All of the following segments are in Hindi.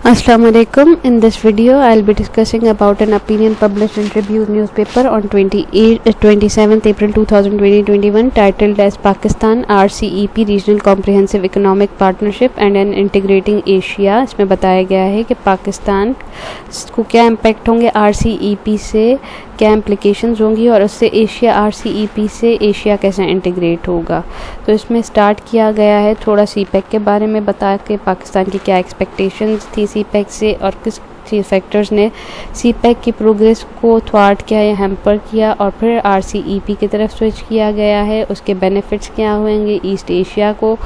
Assalamu alaikum. In this video, I'll be discussing about an opinion published in Tribune newspaper on 27th April 2020-21 titled as Pakistan RCEP Regional Comprehensive Economic Partnership and an Integrating Asia। इसमें बताया गया है कि पाकिस्तान को क्या इम्पैक्ट होंगे RCEP से, क्या इम्प्लिकेशंस होंगी और उससे एशिया RCEP से एशिया कैसे इंटीग्रेट होगा। तो इसमें स्टार्ट किया गया है थोड़ा CPEC के बारे में बता के पाकिस्तान की क्या एक्सपेक्टेशंस थी CPEC से और किस फैक्टर्स ने CPEC की प्रोग्रेस को थ्वार्ट किया या हैम्पर किया और फिर RCEP की तरफ स्विच किया गया है, उसके बेनिफिट्स क्या होंगे ईस्ट एशिया को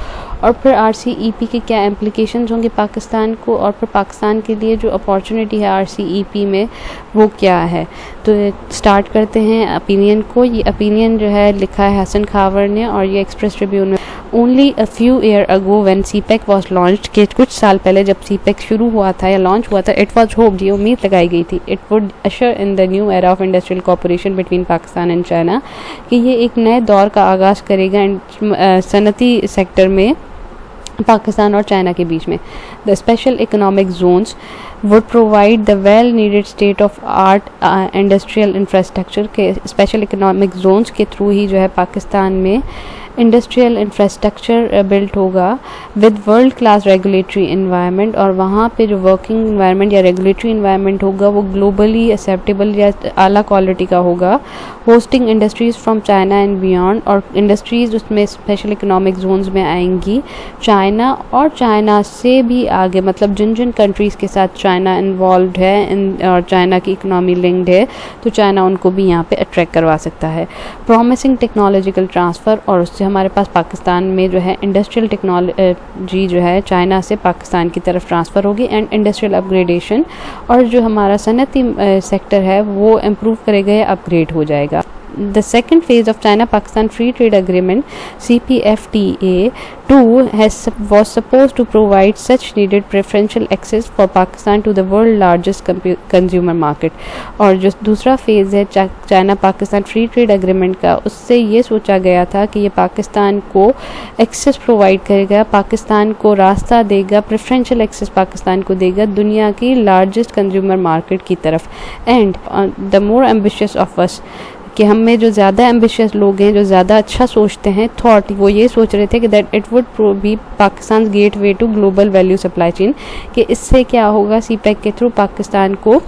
और फिर RCEP के क्या इम्प्लिकेशंस होंगे पाकिस्तान को और फिर पाकिस्तान के लिए जो अपॉर्चुनिटी है RCEP में वो क्या है। तो स्टार्ट करते हैं ओपिनियन को। ये ओपिनियन जो है लिखा है हसन खावर ने और ये एक्सप्रेस ट्रिब्यून में। Only a few year ago when CPEC was launched, के कुछ साल पहले जब CPEC शुरू हुआ था या लॉन्च हुआ था, इट वाज होप, ये उम्मीद लगाई गई थी, it would usher in the new era of industrial cooperation between Pakistan and China, कि ये एक नए दौर का आगाज़ करेगा सनती सेक्टर में पाकिस्तान और चाइना के बीच में। The special economic Jones would provide the well needed state of art industrial infrastructure के स्पेशल इकोनॉमिक जोन्स के थ्रू ही जो है पाकिस्तान में इंडस्ट्रियल इंफ्रास्ट्रक्चर बिल्ट होगा with world class regulatory environment, और वहाँ पे जो वर्किंग इन्वायरमेंट या रेगुलेटरी इन्वायरमेंट होगा वो ग्लोबली एक्सेप्टेबल या आला क्वालिटी का होगा। Hosting industries from China and beyond, और इंडस्ट्रीज़ उसमें स्पेशल इकोनॉमिक जोन्स में आएंगी चाइना और चाइना से भी आगे, मतलब जिन जिन कंट्रीज़ के साथ चाइना इन्वॉल्व है और चाइना की इकनॉमी लिंक्ड है तो चाइना उनको भी यहाँ पे अट्रैक्ट करवा सकता है। प्रॉमिसिंग टेक्नोलॉजिकल ट्रांसफ़र, और उससे हमारे पास पाकिस्तान में जो है इंडस्ट्रियल टेक्नोलॉजी जो है चाइना से पाकिस्तान की तरफ ट्रांसफ़र होगी एंड इंडस्ट्रियल अपग्रेडेशन, और जो हमारा सनती सेक्टर है वो इम्प्रूव करेगा या अपग्रेड हो जाएगा। The second phase of China-Pakistan Free Trade Agreement (CPFTA) was supposed to provide such needed preferential access for Pakistan to the world's largest consumer market। और जो दूसरा फेज़ है China Pakistan free trade agreement का, उससे ये सोचा गया था कि ये पाकिस्तान को एक्सेस प्रोवाइड करेगा, पाकिस्तान को रास्ता देगा, प्रेफरेंशियल एक्सेस पाकिस्तान को देगा दुनिया की लार्जेस्ट कंज्यूमर मार्केट की तरफ। And the more ambitious of us, कि हम में जो ज़्यादा एम्बिशियस लोग हैं, जो ज़्यादा अच्छा सोचते हैं, थॉट वो ये सोच रहे थे कि that it would be Pakistan gateway to global value supply chain, कि इससे क्या होगा CPEC के थ्रू पाकिस्तान को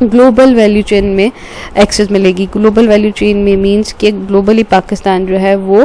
ग्लोबल वैल्यू चेन में एक्सेस मिलेगी। ग्लोबल वैल्यू चेन में मींस कि ग्लोबली पाकिस्तान जो है वो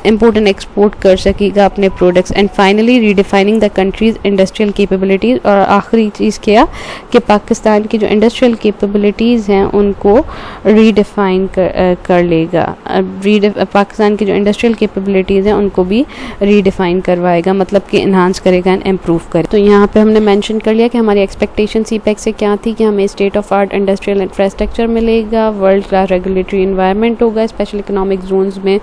इंपोर्ट एंड एक्सपोर्ट कर सकेगा अपने products. And finally redefining the country's industrial capabilities, और आखिरी चीज़ क्या कि पाकिस्तान की जो इंडस्ट्रियल कैपेबिलिटीज़ हैं उनको रीडिफाइन कर लेगा। पाकिस्तान की जो इंडस्ट्रियल कैपेबिलिटीज़ हैं उनको भी रीडिफाइन करवाएगा, मतलब कि इन्हांस करेगा एंड इम्प्रूव करेगा। तो यहाँ पे हमने मेंशन कर लिया कि हमारी एक्सपेक्टेशन CPEC से क्या थी, कि हमें state of art industrial infrastructure मिलेगा, वर्ल्ड क्लास रेगुलेटरी इन्वायरमेंट होगा स्पेशल इकोनॉमिक जोन्स में,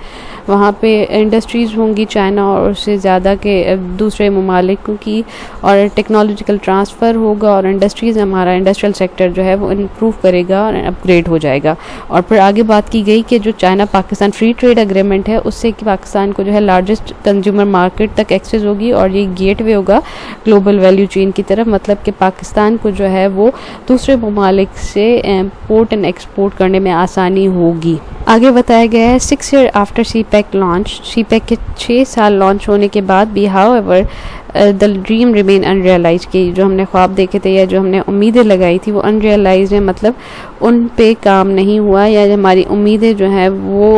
वहाँ पे इंडस्ट्रीज़ होंगी चाइना और उससे ज़्यादा के दूसरे ममालिक की, और टेक्नोलॉजिकल ट्रांसफ़र होगा और इंडस्ट्रीज़ हमारा इंडस्ट्रियल सेक्टर जो है वो इम्प्रूव करेगा और अपग्रेड हो जाएगा। और फिर आगे बात की गई कि जो China Pakistan free trade agreement है उससे कि पाकिस्तान को जो है लार्जेस्ट कंज्यूमर मार्केट तक एक्सेस होगी और ये गेट वे होगा ग्लोबल वैल्यू चेन की तरफ, मतलब कि पाकिस्तान को जो है वो दूसरे ममालिक से इम्पोर्ट एंड एक्सपोर्ट करने में आसानी होगी। आगे बताया गया है 6 years after CPEC launch, CPEC के 6 साल लॉन्च होने के बाद भी however the dream remain unrealise, के जो हमने ख्वाब देखे थे या जो हमने उम्मीदें लगाई थी वो अनरियलाइज है, मतलब उन पे काम नहीं हुआ या हमारी उम्मीदें जो हैं वो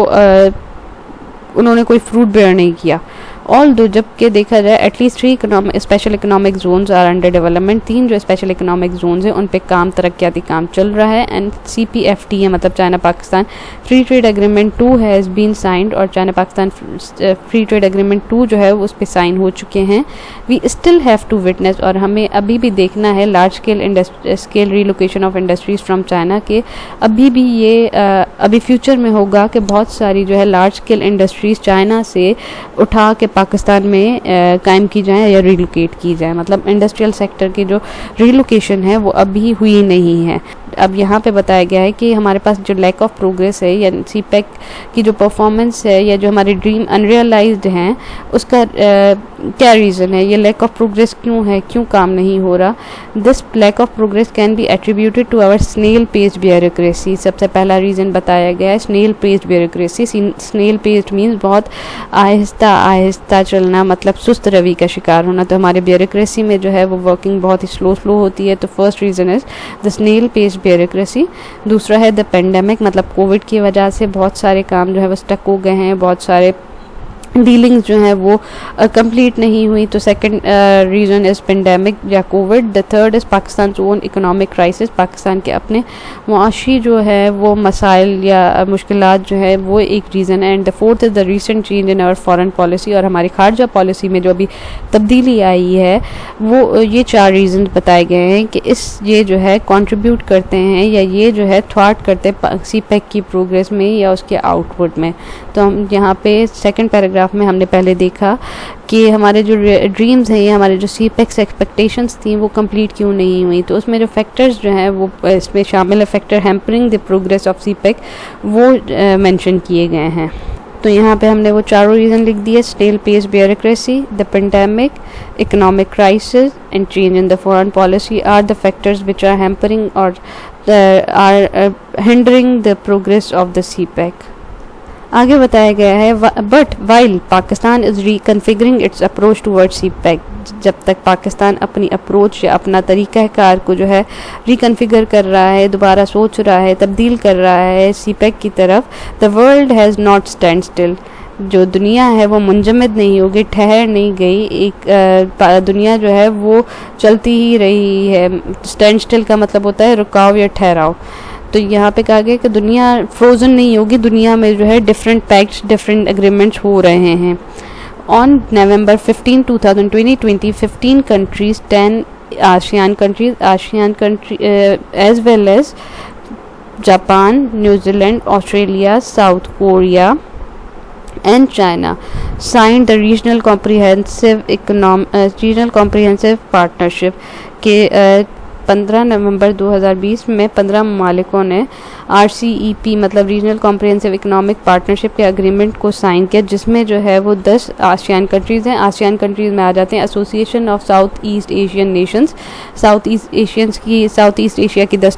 उन्होंने कोई फ्रूट बेयर नहीं किया। ऑल दो जबकि देखा जाए at least 3 special economic zones are under development, 3 जो स्पेशल इकोनॉमिक जोन्स हैं उन पे काम तरक्याती काम चल रहा है। एंड CPFTA मतलब China Pakistan free trade agreement 2 has been signed, और China Pakistan free trade agreement 2 जो है वो उस पर साइन हो चुके हैं। We still have to witness, और हमें अभी भी देखना है large scale relocation of industries from China के, अभी भी ये अभी फ्यूचर में होगा कि बहुत सारी जो है लार्ज स्केल इंडस्ट्रीज़ चाइना से उठा के पाकिस्तान में कायम की जाए या रिलोकेट की जाए, मतलब इंडस्ट्रियल सेक्टर की जो रिलोकेशन है वो अभी हुई नहीं है। अब यहाँ पे बताया गया है कि हमारे पास जो लैक ऑफ प्रोग्रेस है या सीपेक की जो परफॉर्मेंस है या जो हमारे ड्रीम अनरियलाइज्ड हैं उसका क्या रीज़न है, ये लैक ऑफ प्रोग्रेस क्यों है, क्यों काम नहीं हो रहा। This lack of progress can be attributed to our snail paced bureaucracy. सबसे पहला रीज़न बताया गया है snail paced bureaucracy. Snail paced means बहुत आहिस्ता आहिस्ता चलना, मतलब सुस्त रवि का शिकार होना। तो हमारे ब्यूरोक्रेसी में जो है वो वर्किंग बहुत ही स्लो होती है। तो first reason is the snail paced bureaucracy. दूसरा है द पेंडेमिक, मतलब कोविड की वजह से बहुत सारे काम जो है वो स्टक हो गए हैं, बहुत सारे डीलिंग्स जो हैं वो कंप्लीट नहीं हुई। तो सेकंड रीज़न इज़ पेंडेमिक या Covid. The third is Pakistan own economic crisis, Pakistan के अपने मुआशी जो है वो मसाइल या मुश्किलात जो है वो एक रीज़न है। And the fourth is the recent change in our foreign policy, और हमारी खारजा पॉलिसी में जो अभी तब्दीली आई है वो ये 4 रीज़न बताए गए हैं कि ये जो है कंट्रीब्यूट करते हैं या ये जो है थ्वाट करते हैं सीपेक की प्रोग्रेस में या उसके आउटपुट में। तो हम यहाँ पे सेकंड पैराग्राफ में हमने पहले देखा कि हमारे जो ड्रीम्स हैं या हमारे जो सीपेक्स एक्सपेक्टेशंस थी वो कंप्लीट क्यों नहीं हुई। तो उसमें जो फैक्टर्स जो हैं वो इसमें शामिल है factor hampering the progress of CPEC, वो मेंशन किए गए हैं। तो यहाँ पे हमने वो चारों रीज़न लिख दिए, snail paced bureaucracy, the pandemic, economic crisis and change in the foreign policy are the factors which are hampering or are hindering the progress of the CPEC. आगे बताया गया है but while Pakistan is reconfiguring its approach towards CPEC, जब तक पाकिस्तान अपनी अप्रोच या अपना तरीक़ाकार को जो है रिकन्फिगर कर रहा है, दोबारा सोच रहा है, तब्दील कर रहा है सीपेक की तरफ, the world has not stand still, जो दुनिया है वो मुंजमद नहीं होगी, ठहर नहीं गई। एक दुनिया जो है वो चलती ही रही है। स्टैंड स्टिल का मतलब होता है रुकाव या ठहराव। तो यहाँ पे कहा गया कि दुनिया फ्रोज़न नहीं होगी, दुनिया में जो है डिफरेंट पैक्ट्स, डिफरेंट एग्रीमेंट्स हो रहे हैं। On November 15, 2020, 15 countries, 10 ASEAN country as well as Japan, New Zealand, Australia, South Korea and China signed the regional comprehensive partnership के 15 नवंबर 2020 में 15 ममालिकों ने RCEP मतलब रीजनल कॉम्प्रिहेंसिव इकोनॉमिक पार्टनरशिप के एग्रीमेंट को साइन किया, जिसमें जो है वो 10 आसियान कंट्रीज़ हैं। आसियान कंट्रीज़ में आ जाते हैं association of south east Asian Nations, south east Asia की 10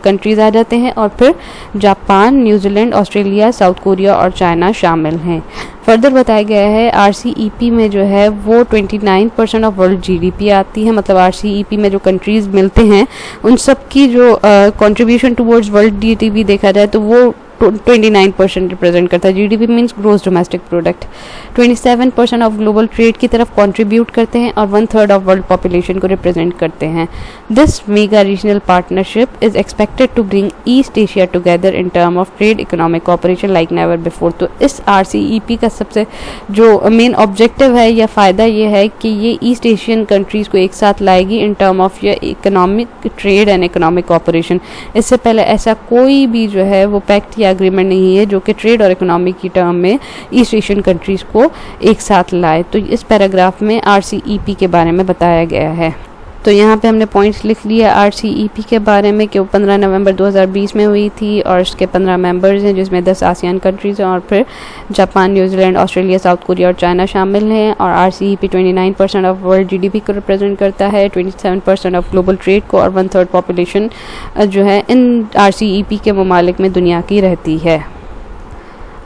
कंट्रीज़ आ जाते हैं, और फिर Japan, New Zealand, Australia, South Korea और चाइना शामिल हैं। फर्दर बताया गया है RCEP में जो है वो 29% ऑफ वर्ल्ड GDP आती है, मतलब RCEP में जो कंट्रीज़ मिलते हैं उन सब की जो कंट्रीब्यूशन टुवर्ड्स वर्ल्ड GDP देखा जाए तो वो 29% रिप्रेजेंट करता है। GDP means gross domestic product. 27% of global trade की तरफ कंट्रीब्यूट करते हैं और 1/3 ऑफ वर्ल्ड पॉपुलेशन को रिप्रेजेंट करते हैं। This mega regional partnership is expected to bring East Asia together in term of trade economic cooperation like never before. तो इस RCEP का सबसे जो मेन ऑब्जेक्टिव है या फ़ायदा ये है कि ये ईस्ट एशियन कंट्रीज़ को एक साथ लाएगी इन टर्म ऑफ या economic trade and economic cooperation. इससे पहले ऐसा कोई भी जो है वो पैक्ट या एग्रीमेंट नहीं है जो कि ट्रेड और इकोनॉमी की टर्म में ईस्ट एशियन कंट्रीज़ को एक साथ लाए। तो इस पैराग्राफ में RCEP के बारे में बताया गया है। तो यहाँ पे हमने पॉइंट्स लिख लिया RCEP के बारे में कि वो 15 नवंबर 2020 में हुई थी और इसके 15 मेंबर्स हैं, जिसमें 10 आसियान कंट्रीज़ हैं और फिर Japan, New Zealand, Australia, South Korea और चाइना शामिल हैं। और RCEP 29% ऑफ वर्ल्ड GDP को रिप्रेजेंट करता है, 27% ऑफ ग्लोबल ट्रेड को, और 1/3 पॉपुलेशन जो है इन RCEP के ममालिक में दुनिया की रहती है।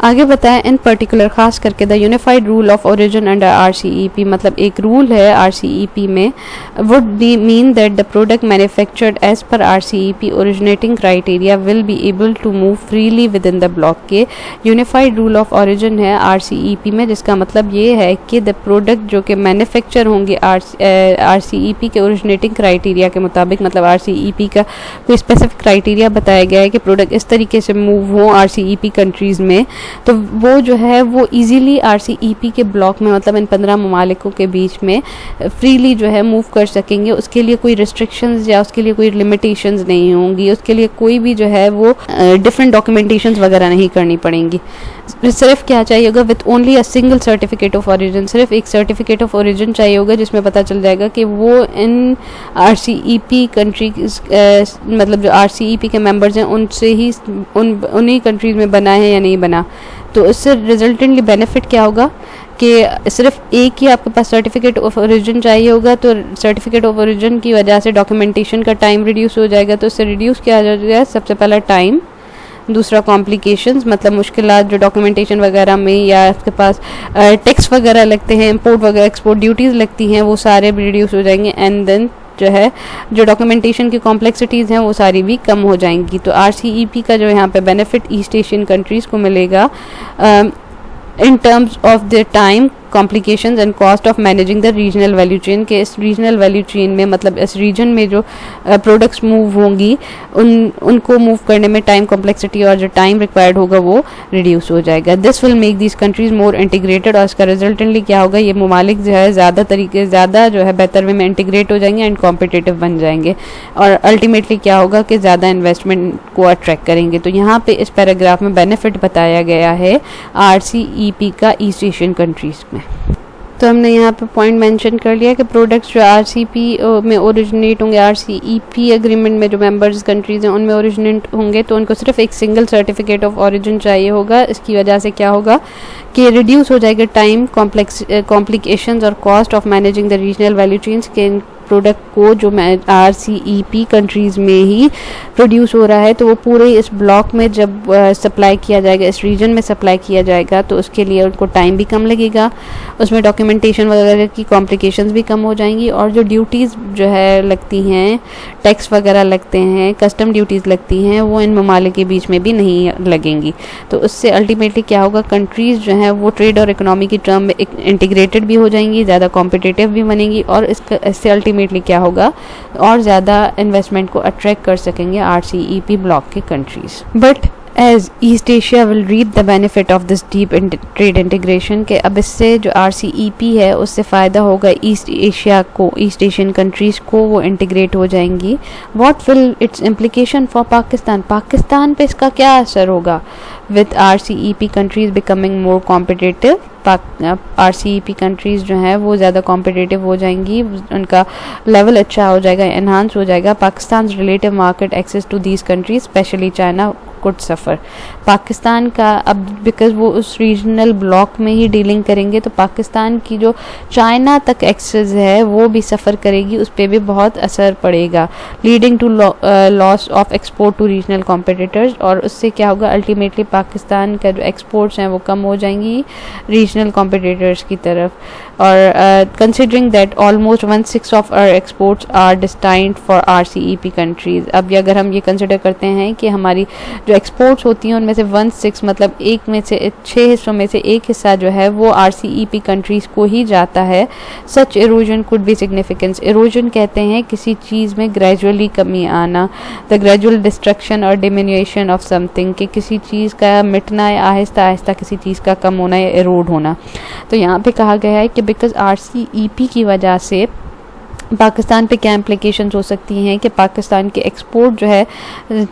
आगे बताएं इन पर्टिकुलर ख़ास करके the unified rule of origin under RCEP, मतलब एक रूल है RCEP में, would be mean that the product manufactured as per RCEP originating criteria will be able to move freely within the block. के यूनिफाइड रूल ऑफ ओरिजिन है RCEP में, जिसका मतलब ये है कि द प्रोडक्ट जो कि मैन्युफैक्चर होंगे RCEP के ओरिजिनेटिंग क्राइटेरिया के मुताबिक, मतलब RCEP का कोई स्पेसिफिक क्राइटेरिया बताया गया है कि प्रोडक्ट इस तरीके से मूव हों RCEP कंट्रीज़ में तो वो जो है वो ईजीली RCEP के ब्लॉक में, मतलब इन 15 ममालिकों के बीच में फ्रीली जो है मूव कर सकेंगे। उसके लिए कोई रिस्ट्रिक्शंस या उसके लिए कोई लिमिटेशंस नहीं होंगी, उसके लिए कोई भी जो है वो डिफरेंट डॉक्यूमेंटेशंस वगैरह नहीं करनी पड़ेंगी। सिर्फ क्या चाहिए होगा, with only a single certificate of origin, सिर्फ एक सर्टिफिकेट ऑफ ओरिजिन चाहिए होगा जिसमें पता चल जाएगा कि वो इन RCEP कंट्री, मतलब जो RCEP के मेंबर्स हैं उनसे ही उन्हीं कंट्रीज में बना है या नहीं बना। तो इससे रिजल्टेंटली बेनिफिट क्या होगा कि सिर्फ एक ही आपके पास सर्टिफिकेट ऑफ ओरिजिन चाहिए होगा, तो सर्टिफिकेट ऑफ ओरिजिन की वजह से डॉक्यूमेंटेशन का टाइम रिड्यूस हो जाएगा। तो इससे रिड्यूस किया जाएगा सबसे पहला टाइम, दूसरा कॉम्प्लिकेशंस, मतलब मुश्किलात जो डॉक्यूमेंटेशन वगैरह में या आपके पास टैक्स वगैरह लगते हैं, इंपोर्ट वगैरह एक्सपोर्ट ड्यूटीज़ लगती हैं, वो सारे भी रिड्यूस हो जाएंगे। एंड देन जो है जो डॉक्यूमेंटेशन की कॉम्प्लेक्सिटीज़ हैं वो सारी भी कम हो जाएंगी। तो RCEP का जो यहाँ पे बेनिफिट ईस्ट एशियन कंट्रीज़ को मिलेगा in terms of their time, complications and cost of managing the regional value chain, के इस regional value chain में मतलब इस region में जो products move होंगी उनको move करने में time complexity और जो time required होगा वो reduce हो जाएगा। This will make these countries more integrated, और इसका resultantly क्या होगा, ये ममालिक जो है ज़्यादा जो है बेहतर वे में integrate हो जाएंगे and competitive बन जाएंगे, और ultimately क्या होगा कि ज़्यादा investment को attract करेंगे। तो यहाँ पे इस पैराग्राफ में benefit बताया गया है RCEP का ईस्ट एशियन कंट्रीज़ में। तो हमने यहाँ पे पॉइंट मेंशन कर लिया कि प्रोडक्ट्स जो RCEP में ओरिजिनेट होंगे, RCEP एग्रीमेंट में जो मेंबर्स कंट्रीज़ हैं उनमें ओरिजिनेट होंगे, तो उनको सिर्फ एक सिंगल सर्टिफिकेट ऑफ ओरिजिन चाहिए होगा। इसकी वजह से क्या होगा कि रिड्यूस हो जाएगा टाइम, कॉम्प्लिकेशंस और cost of managing the regional value chains के प्रोडक्ट को जो RCEP कंट्रीज़ में ही प्रोड्यूस हो रहा है, तो वो पूरे इस ब्लॉक में जब सप्लाई किया जाएगा, इस रीजन में सप्लाई किया जाएगा, तो उसके लिए उनको टाइम भी कम लगेगा, उसमें डॉक्यूमेंटेशन वगैरह की कॉम्प्लिकेशंस भी कम हो जाएंगी, और जो ड्यूटीज़ जो है लगती हैं, टैक्स वगैरह लगते हैं, कस्टम ड्यूटीज़ लगती हैं, वो इन ममालिक के बीच में भी नहीं लगेंगी। तो उससे अल्टीमेटली क्या होगा, कंट्रीज़ जो हैं वो ट्रेड और इकोनॉमी की टर्म में इंटीग्रेटेड भी हो जाएंगी, ज़्यादा कॉम्पिटिटिव भी बनेंगी, और इससे अल्टीमेटली क्या होगा, और ज़्यादा इन्वेस्टमेंट को अट्रैक्ट कर सकेंगे RCEP ब्लॉक के countries. But as East Asia will reap the benefit of this deep trade integration, के अब इससे जो RCEP है उससे फ़ायदा होगा ईस्ट एशिया को, ईस्ट एशियन कंट्रीज़ को, वो इंटीग्रेट हो जाएंगी। What will its implication for Pakistan, Pakistan पे इसका क्या असर होगा with RCEP countries becoming more competitive. RCEP countries जो हैं वो ज़्यादा कॉम्पिटिटिव हो जाएंगी, उनका लेवल अच्छा हो जाएगा, एनहांस हो जाएगा। Pakistan relative market access to these countries especially China could suffer. Pakistan का अब बिकॉज वो उस रीजनल ब्लॉक में ही डीलिंग करेंगे, तो पाकिस्तान की जो चाइना तक एक्सेस है वो भी सफ़र करेगी, उस पर भी बहुत असर पड़ेगा, leading to loss of export to regional competitors. और उससे क्या होगा, अल्टीमेटली पाकिस्तान का जो एक्सपोर्ट्स हैं वो कम हो जाएंगी रीजनल कॉम्पिटिटर्स की तरफ। और considering that almost 1/6 of our exports are destined for RCEP countries. अब अगर हम ये कंसिडर करते हैं कि हमारी जो एक्सपोर्ट्स होती हैं उनमें से 1/6 मतलब 1 में से 6 हिस्सों में से 1 हिस्सा जो है वो RCEP कंट्रीज़ को ही जाता है। Such erosion could be significance. Erosion कहते हैं किसी चीज़ में ग्रेजुअली कमी आना, द ग्रेजुअल डिस्ट्रक्शन और डिमिन्यूएशन ऑफ समथिंग, कि किसी चीज़ का मिटना या आहिस्ता आहिस्ता किसी चीज़ का कम होना या इरोड होना। तो यहाँ पे कहा गया है कि बिकॉज RCEP की वजह से पाकिस्तान पे क्या इम्प्लिकेशंस हो सकती हैं कि पाकिस्तान के एक्सपोर्ट जो है,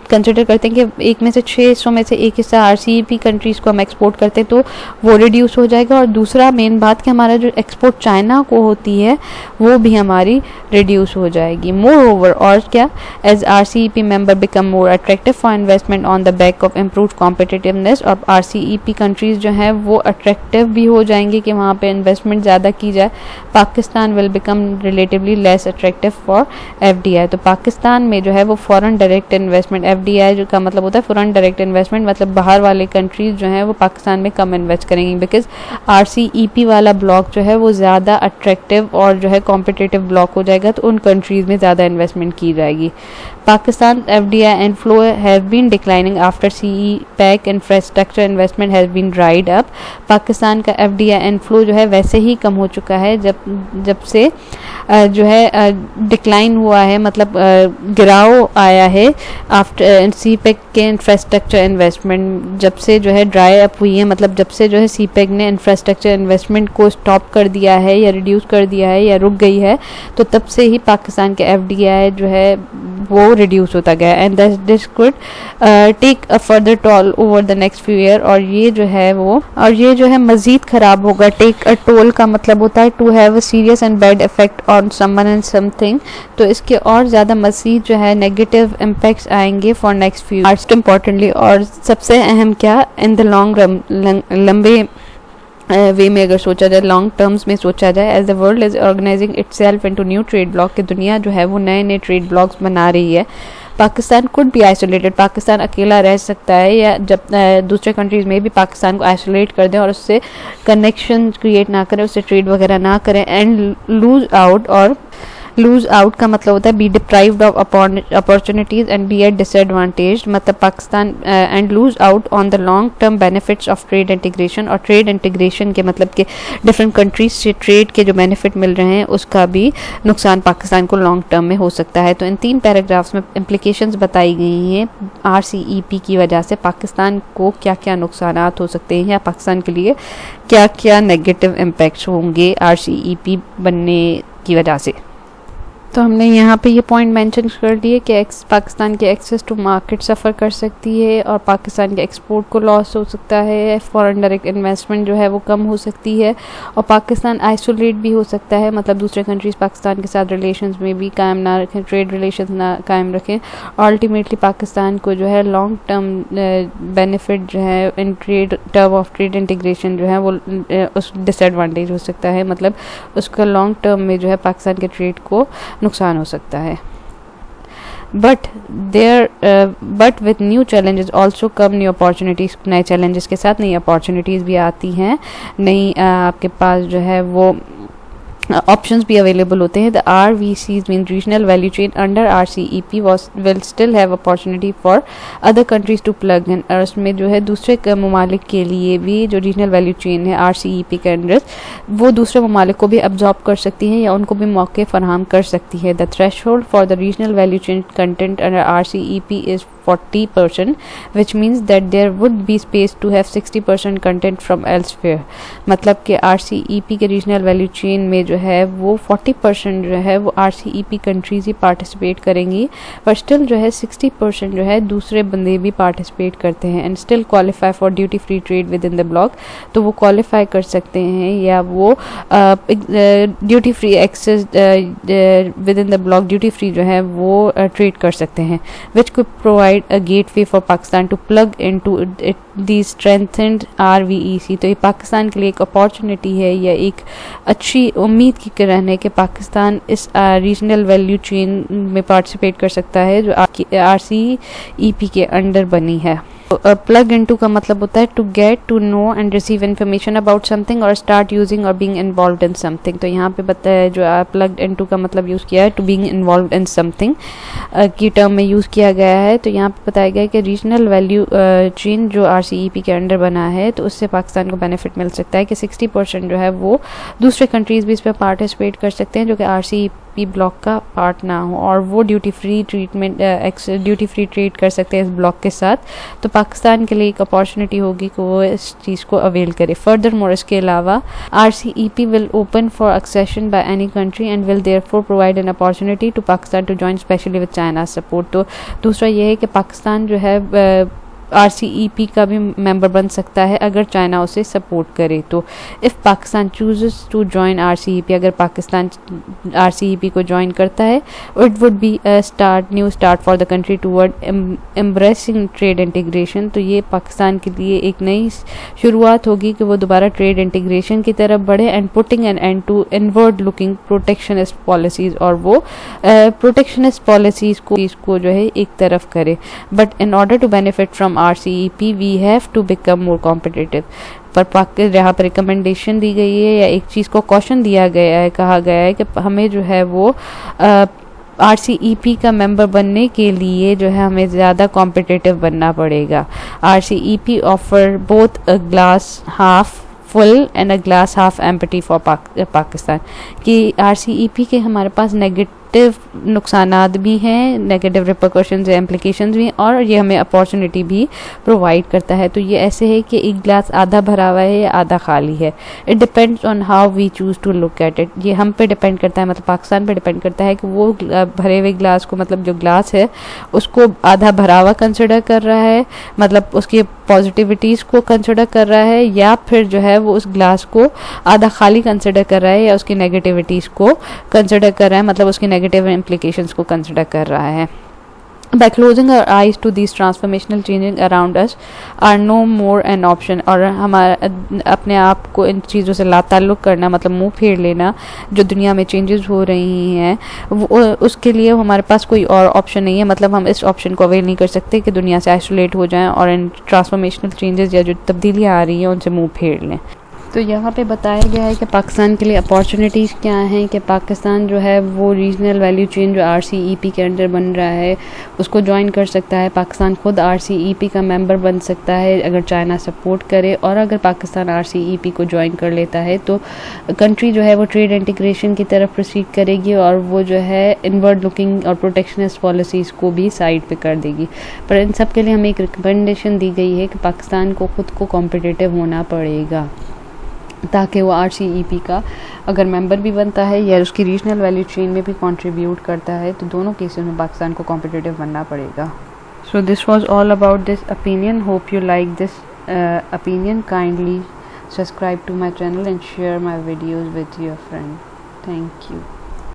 कंसिडर करते हैं कि 1 में से 6 हिस्सों में से 1 हिस्सा RCEP कंट्रीज़ को हम एक्सपोर्ट करते हैं, तो वो रिड्यूस हो जाएगा। और दूसरा मेन बात कि हमारा जो एक्सपोर्ट चाइना को होती है वो भी हमारी रिड्यूस हो जाएगी। मोर ओवर, और क्या, as RCEP member become more attractive for investment on the back of improve competitiveness, और RCEP कंट्रीज़ जो हैं वो अट्रैक्टिव भी हो जाएंगे कि वहाँ पर इन्वेस्टमेंट ज़्यादा की जाए। Pakistan will become relatively less attractive for FDI। तो पाकिस्तान में जो है वो फॉरेन डायरेक्ट इन्वेस्टमेंट, FDI जो का मतलब होता है फॉरेन डायरेक्ट इन्वेस्टमेंट, मतलब बाहर वाले कंट्रीज जो हैं वो पाकिस्तान में कम इन्वेस्ट करेंगी, बिकॉज RCEP वाला ब्लॉक जो है वो ज़्यादा अट्रैक्टिव और जो है कॉम्पिटिटिव ब्लॉक हो जाएगा, तो उन कंट्रीज़ में ज़्यादा इन्वेस्टमेंट की जाएगी। Pakistan FDI inflow have been declining after CPEC infrastructure investment has been dried up। Pakistan का FDI inflow जो है वैसे ही कम हो चुका है जब से जो है है डिक्लाइन हुआ है, मतलब गिराव आया है आफ्टर सीपेक के इंफ्रास्ट्रक्चर इन्वेस्टमेंट जब से जो है ड्राई अप हुई है, मतलब जब से जो है सीपेक ने इंफ्रास्ट्रक्चर इन्वेस्टमेंट को स्टॉप कर दिया है या रिड्यूस कर दिया है या रुक गई है, तो तब से ही पाकिस्तान के एफडीआई जो है वो रिड्यूस होता गया and this could take a further toll over the next few year. और ये जो है मजीद ख़राब होगा। टेक अ टोल का मतलब होता है to have a serious and bad effect on someone and something, तो इसके और ज़्यादा मजीद जो है नेगेटिव इम्पैक्ट्स आएंगे for next few years importantly. और सबसे अहम क्या, इन द लॉन्ग रन, लंबे वे में अगर सोचा जाए, लॉन्ग टर्म्स में सोचा जाए, as the world is organising itself into new trade bloc, कि दुनिया जो है वो नए नए ट्रेड ब्लॉक्स बना रही है। Pakistan could be isolated, Pakistan अकेला रह सकता है, या जब दूसरे कंट्रीज़ में भी पाकिस्तान को आइसोलेट कर दें और उससे कनेक्शन क्रिएट ना करें, उससे ट्रेड वगैरह ना करें एंड लूज आउट का मतलब होता है be deprived of opportunities and be at disadvantage, मतलब Pakistan and lose out on the long term benefits of trade integration. और ट्रेड इंटीग्रेशन के मतलब कि डिफरेंट कंट्रीज से ट्रेड के जो बेनिफिट मिल रहे हैं उसका भी नुकसान पाकिस्तान को लॉन्ग टर्म में हो सकता है। तो इन 3 पैराग्राफ्स में इम्प्लिकेशंस बताई गई हैं RCEP की वजह से पाकिस्तान को क्या क्या नुकसान हो सकते हैं या पाकिस्तान के लिए क्या क्या नेगेटिव इम्पैक्ट्स होंगे RCEP बनने की वजह से। तो हमने यहाँ पे ये पॉइंट मेंशन कर दिए कि पाकिस्तान के एक्सेस टू मार्केट सफ़र कर सकती है और पाकिस्तान के एक्सपोर्ट को लॉस हो सकता है, फॉरेन डायरेक्ट इन्वेस्टमेंट जो है वो कम हो सकती है और पाकिस्तान आइसोलेट भी हो सकता है, मतलब दूसरे कंट्रीज़ पाकिस्तान के साथ रिलेशंस में भी कायम ना रखें, ट्रेड रिलेशंस ना कायम रखें। अल्टीमेटली पाकिस्तान को जो है लॉन्ग टर्म बेनिफिट जो है इन टर्म ऑफ ट्रेड इंटीग्रेशन जो है वो उस डिसएडवांटेज हो सकता है, मतलब उसका लॉन्ग टर्म में जो है पाकिस्तान के ट्रेड को नुकसान हो सकता है। But with new challenges also come new opportunities, नए चैलेंजेस के साथ नई अपॉर्चुनिटीज़ भी आती हैं, नई आपके पास जो है वो options भी अवेलेबल होते हैं। The RVCs mean regional value chain under RCEP will still have opportunity for other countries to plug in, और उसमें जो है दूसरे ममालिक के लिए भी जो रीजनल वैल्यू चेन है RCEP के अंडर वो दूसरे ममालिक को भी अब्जॉर्ब कर सकती हैं या उनको भी मौके फराहम कर सकती है। The threshold for the regional value chain content under RCEP is 40%, which means that there would be space to have 60% content from elsewhere, मतलब कि RCEP के रीजनल वैल्यू चेन में जो है वो 40% जो है वो RCEP कंट्रीज ही पार्टिसिपेट करेंगी, पर स्टिल जो है 60% जो है दूसरे बंदे भी पार्टिसिपेट करते हैं and still qualify for duty free trade within the bloc, तो वो क्वालिफाई कर सकते हैं या वो duty free access within the bloc duty free जो है वो ट्रेड कर सकते हैं, which could provide a gateway for Pakistan to plug into the strengthened RVEC। तो ये पाकिस्तान के लिए एक अपॉर्चुनिटी है या एक अच्छी उम्मीद की किरण है कि पाकिस्तान इस रीजनल वैल्यू चेन में पार्टिसिपेट कर सकता है जो RCEP के अंडर बनी है। प्लग इनटू का मतलब होता है to get to know and receive information about something और स्टार्ट यूजिंग और बीइंग इन्वॉल्व्ड इन समथिंग। तो यहाँ पे बताया जो प्लग इनटू का मतलब यूज़ किया है to being involved in something की टर्म में यूज़ किया गया है। तो यहाँ पे बताया गया है कि रीजनल वैल्यू चेन जो RCEP के अंडर बना है तो उससे पाकिस्तान को बेनिफिट मिल सकता है कि 60% जो है वो दूसरे कंट्रीज़ भी इस पर पार्टिसिपेट कर सकते हैं जो कि RCEP ब्लॉक का पार्ट ना हो और वो ड्यूटी फ्री ट्रेड कर सकते हैं इस ब्लॉक के साथ। तो पाकिस्तान के लिए एक अपॉर्चुनिटी होगी कि वो इस चीज़ को अवेल करे। फर्दर मोर इसके अलावा RCEP will open for accession by any country and will therefore provide an opportunity to Pakistan to join especially with China support. तो दूसरा ये है कि पाकिस्तान जो है RCEP का भी मेंबर बन सकता है अगर चाइना उसे सपोर्ट करे। तो if Pakistan chooses to join RCEP, अगर पाकिस्तान RCEP को ज्वाइन करता है, it would be new start for the country toward embracing trade integration. तो ये पाकिस्तान के लिए एक नई शुरुआत होगी कि वो दोबारा ट्रेड इंटीग्रेशन की तरफ बढ़े and putting an end to inward looking protectionist policies, और वो प्रोटेक्शनिस्ट पॉलिसीज़ को जो है एक तरफ करे। But in order to benefit from RCEP we have to become more competitive। पर यहाँ पर रिकमेंडेशन दी गई है या एक चीज़ को कॉशन दिया गया है, कहा गया है कि हमें जो है वो RCEP का मेंबर बनने के लिए जो है हमें ज़्यादा कॉम्पिटिटिव बनना पड़ेगा। RCEP offer both a glass half full and a glass half empty for Pakistan, कि RCEP के हमारे पास नेगेटिव नुकसानात भी हैं, नेगेटिव रिपरकशंस या इम्प्लिकेशंस भी हैं, और ये हमें अपॉर्चुनिटी भी प्रोवाइड करता है। तो ये ऐसे है कि एक ग्लास आधा भरा हुआ है या आधा खाली है। It depends on how we choose to look at it. ये हम पे डिपेंड करता है, मतलब पाकिस्तान पे डिपेंड करता है कि वो भरे हुए ग्लास को, मतलब जो ग्लास है उसको आधा भरा हुआ कंसिडर कर रहा है, मतलब उसकी पॉजिटिविटीज़ को कंसिडर कर रहा है, या फिर जो है वो उस ग्लास को आधा खाली कंसिडर कर रहा है, या उसकी नेगेटिविटीज़ को कंसिडर कर रहा है, मतलब उसकी नेगेटिव इम्प्लिकेशंस को कंसिडर कर रहा है। By closing our eyes to these transformational changes around us are no more an option, और हमारा अपने आप को इन चीज़ों से लाताल्लुक़ करना, मतलब मुंह फेर लेना जो दुनिया में चेंजेस हो रही हैं, वो उसके लिए हमारे पास कोई और ऑप्शन नहीं है। मतलब हम इस ऑप्शन को अवेल नहीं कर सकते कि दुनिया से आइसोलेट हो जाएं और इन ट्रांसफॉर्मेशनल चेंजेस या जो तब्दीलियाँ आ रही हैं उनसे मुँह फेर लें। तो यहाँ पे बताया गया है कि पाकिस्तान के लिए अपॉर्चुनिटीज़ क्या हैं, कि पाकिस्तान जो है वो रीजनल वैल्यू चेन जो RCEP के अंडर बन रहा है उसको ज्वाइन कर सकता है। पाकिस्तान खुद RCEP का मेंबर बन सकता है अगर चाइना सपोर्ट करे, और अगर पाकिस्तान RCEP को ज्वाइन कर लेता है तो कंट्री जो है वो ट्रेड इंटीग्रेशन की तरफ प्रोसीड करेगी, और वो जो है इनवर्ड लुकिंग और प्रोटेक्शनिस्ट पॉलिसीज़ को भी साइड पे कर देगी। पर इन सब के लिए हमें एक रिकमेंडेशन दी गई है कि पाकिस्तान को खुद को कॉम्पिटिटिव होना पड़ेगा, ताकि वो RCEP का अगर मेंबर भी बनता है या उसकी रीजनल वैल्यू चेन में भी कंट्रीब्यूट करता है, तो दोनों केसेस में पाकिस्तान को कॉम्पिटिटिव बनना पड़ेगा। So this was all about this opinion. Hope you like this opinion. Kindly subscribe to my channel and share my videos with your friend. Thank you.